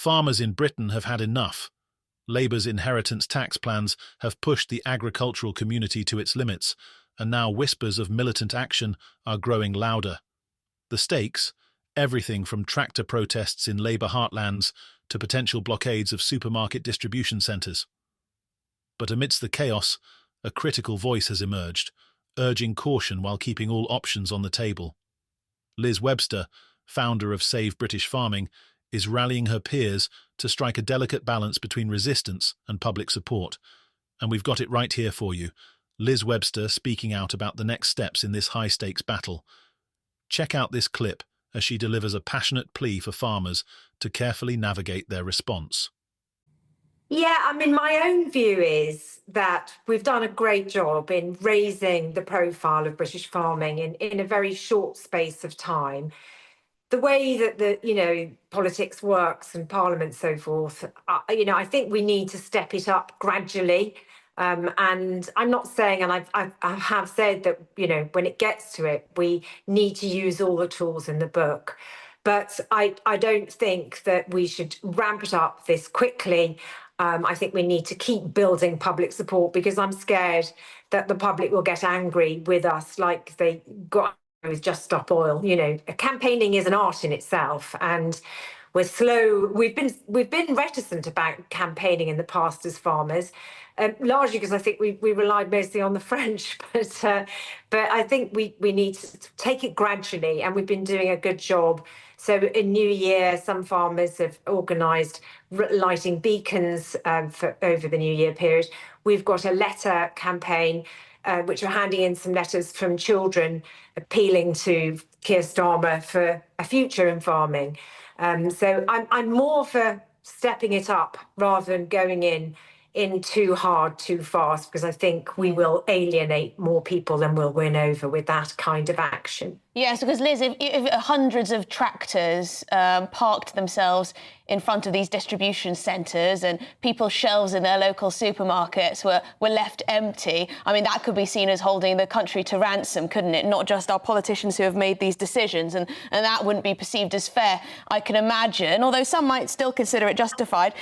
Farmers in Britain have had enough. Labour's inheritance tax plans have pushed the agricultural community to its limits, and now whispers of militant action are growing louder. The stakes, everything from tractor protests in Labour heartlands to potential blockades of supermarket distribution centres. But amidst the chaos, a critical voice has emerged, urging caution while keeping all options on the table. Liz Webster, founder of Save British Farming, is rallying her peers to strike a delicate balance between resistance and public support. And we've got it right here for you. Liz Webster speaking out about the next steps in this high-stakes battle. Check out this clip as she delivers a passionate plea for farmers to carefully navigate their response. Yeah, I mean, my own view is that we've done a great job in raising the profile of British farming in a very short space of time. The way that politics works and Parliament so forth, I think we need to step it up gradually. And I'm not saying, and I have said that, when it gets to it, we need to use all the tools in the book. But I don't think that we should ramp it up this quickly. I think we need to keep building public support, because I'm scared that the public will get angry with us like they got with Just Stop Oil. Campaigning is an art in itself, and we're slow. We've been reticent about campaigning in the past as farmers, largely because I think we relied mostly on the French. But I think we need to take it gradually, and we've been doing a good job. So in New Year, some farmers have organised lighting beacons over the New Year period. We've got a letter campaign, which are handing in some letters from children appealing to Keir Starmer for a future in farming. So I'm more for stepping it up rather than going in too hard, too fast, because I think we will alienate more people than we'll win over with that kind of action. Yes, because Liz, if hundreds of tractors parked themselves in front of these distribution centres and people's shelves in their local supermarkets were left empty, I mean, that could be seen as holding the country to ransom, couldn't it? Not just our politicians who have made these decisions, and that wouldn't be perceived as fair, I can imagine, although some might still consider it justified.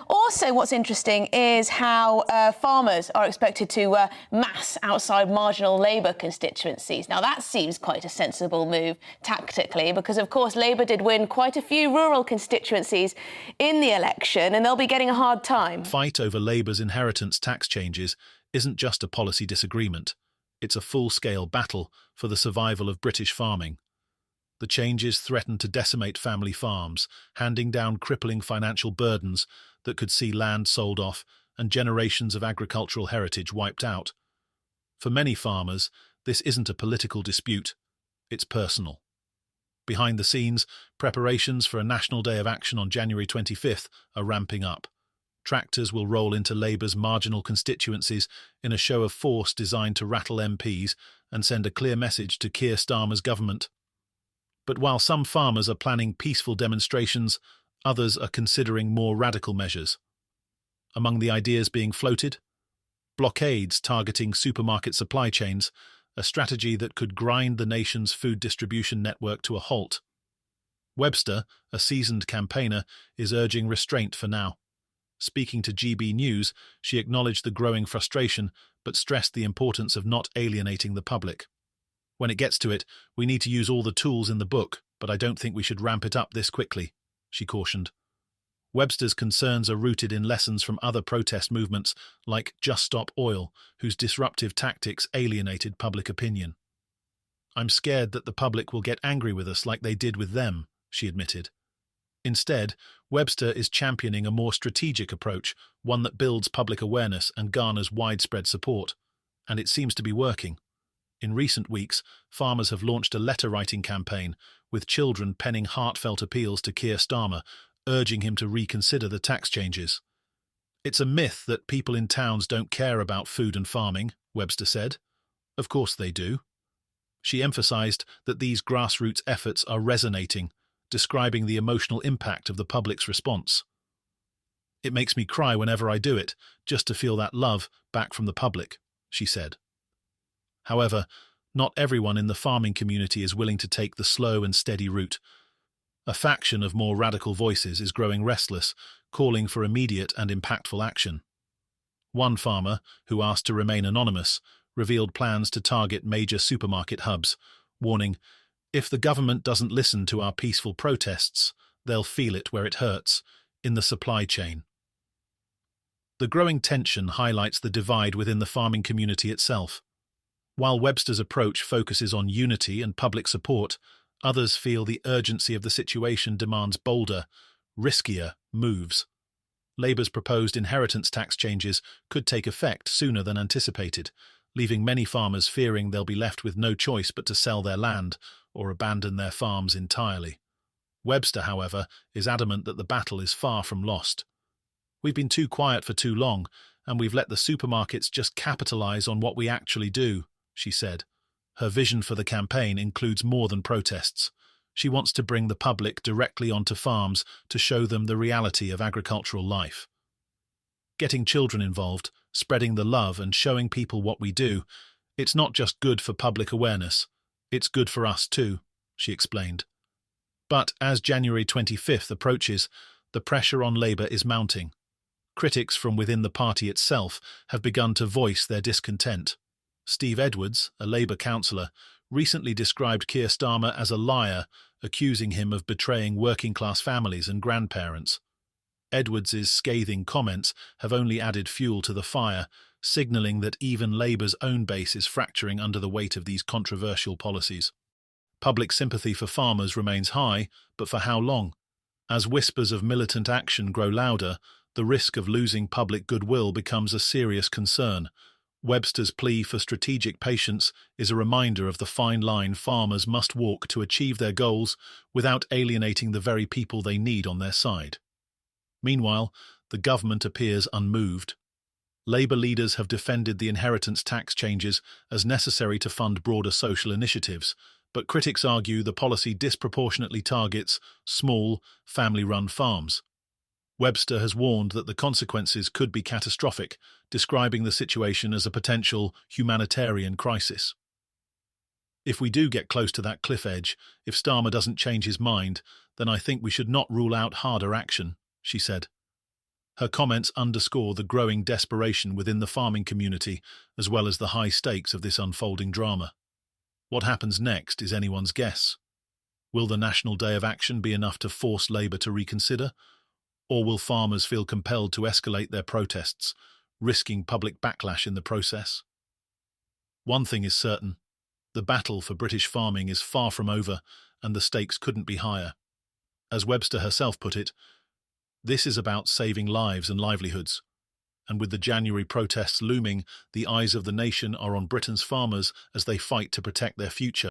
Also, what's interesting is how farmers are expected to mass outside marginal Labour constituencies. Now, that seems quite a sensible move tactically, because, of course, Labour did win quite a few rural constituencies in the election, and they'll be getting a hard time. The fight over Labour's inheritance tax changes isn't just a policy disagreement. It's a full-scale battle for the survival of British farming. The changes threaten to decimate family farms, handing down crippling financial burdens that could see land sold off and generations of agricultural heritage wiped out. For many farmers, this isn't a political dispute. It's personal. Behind the scenes, preparations for a National Day of Action on January 25th are ramping up. Tractors will roll into Labour's marginal constituencies in a show of force designed to rattle MPs and send a clear message to Keir Starmer's government. But while some farmers are planning peaceful demonstrations, others are considering more radical measures. Among the ideas being floated, blockades targeting supermarket supply chains, a strategy that could grind the nation's food distribution network to a halt. Webster, a seasoned campaigner, is urging restraint for now. Speaking to GB News, she acknowledged the growing frustration, but stressed the importance of not alienating the public. When it gets to it, we need to use all the tools in the book, but I don't think we should ramp it up this quickly, she cautioned. Webster's concerns are rooted in lessons from other protest movements like Just Stop Oil, whose disruptive tactics alienated public opinion. I'm scared that the public will get angry with us like they did with them, she admitted. Instead, Webster is championing a more strategic approach, one that builds public awareness and garners widespread support. And it seems to be working. In recent weeks, farmers have launched a letter-writing campaign, with children penning heartfelt appeals to Keir Starmer, urging him to reconsider the tax changes. It's a myth that people in towns don't care about food and farming, Webster said. Of course they do. She emphasised that these grassroots efforts are resonating, describing the emotional impact of the public's response. It makes me cry whenever I do it, just to feel that love back from the public, she said. However, not everyone in the farming community is willing to take the slow and steady route. A faction of more radical voices is growing restless, calling for immediate and impactful action. One farmer, who asked to remain anonymous, revealed plans to target major supermarket hubs, warning, "If the government doesn't listen to our peaceful protests, they'll feel it where it hurts, in the supply chain." The growing tension highlights the divide within the farming community itself. While Webster's approach focuses on unity and public support, others feel the urgency of the situation demands bolder, riskier moves. Labour's proposed inheritance tax changes could take effect sooner than anticipated, leaving many farmers fearing they'll be left with no choice but to sell their land or abandon their farms entirely. Webster, however, is adamant that the battle is far from lost. "We've been too quiet for too long, and we've let the supermarkets just capitalise on what we actually do," she said. Her vision for the campaign includes more than protests. She wants to bring the public directly onto farms to show them the reality of agricultural life. Getting children involved, spreading the love and showing people what we do, it's not just good for public awareness, it's good for us too, she explained. But as January 25th approaches, the pressure on Labour is mounting. Critics from within the party itself have begun to voice their discontent. Steve Edwards, a Labour councillor, recently described Keir Starmer as a liar, accusing him of betraying working-class families and grandparents. Edwards's scathing comments have only added fuel to the fire, signalling that even Labour's own base is fracturing under the weight of these controversial policies. Public sympathy for farmers remains high, but for how long? As whispers of militant action grow louder, the risk of losing public goodwill becomes a serious concern. Webster's plea for strategic patience is a reminder of the fine line farmers must walk to achieve their goals without alienating the very people they need on their side. Meanwhile, the government appears unmoved. Labour leaders have defended the inheritance tax changes as necessary to fund broader social initiatives, but critics argue the policy disproportionately targets small, family-run farms. Webster has warned that the consequences could be catastrophic, describing the situation as a potential humanitarian crisis. "If we do get close to that cliff edge, if Starmer doesn't change his mind, then I think we should not rule out harder action," she said. Her comments underscore the growing desperation within the farming community, as well as the high stakes of this unfolding drama. What happens next is anyone's guess. Will the National Day of Action be enough to force Labour to reconsider? Or will farmers feel compelled to escalate their protests, risking public backlash in the process? One thing is certain, the battle for British farming is far from over, and the stakes couldn't be higher. As Webster herself put it, "This is about saving lives and livelihoods." And with the January protests looming, the eyes of the nation are on Britain's farmers as they fight to protect their future.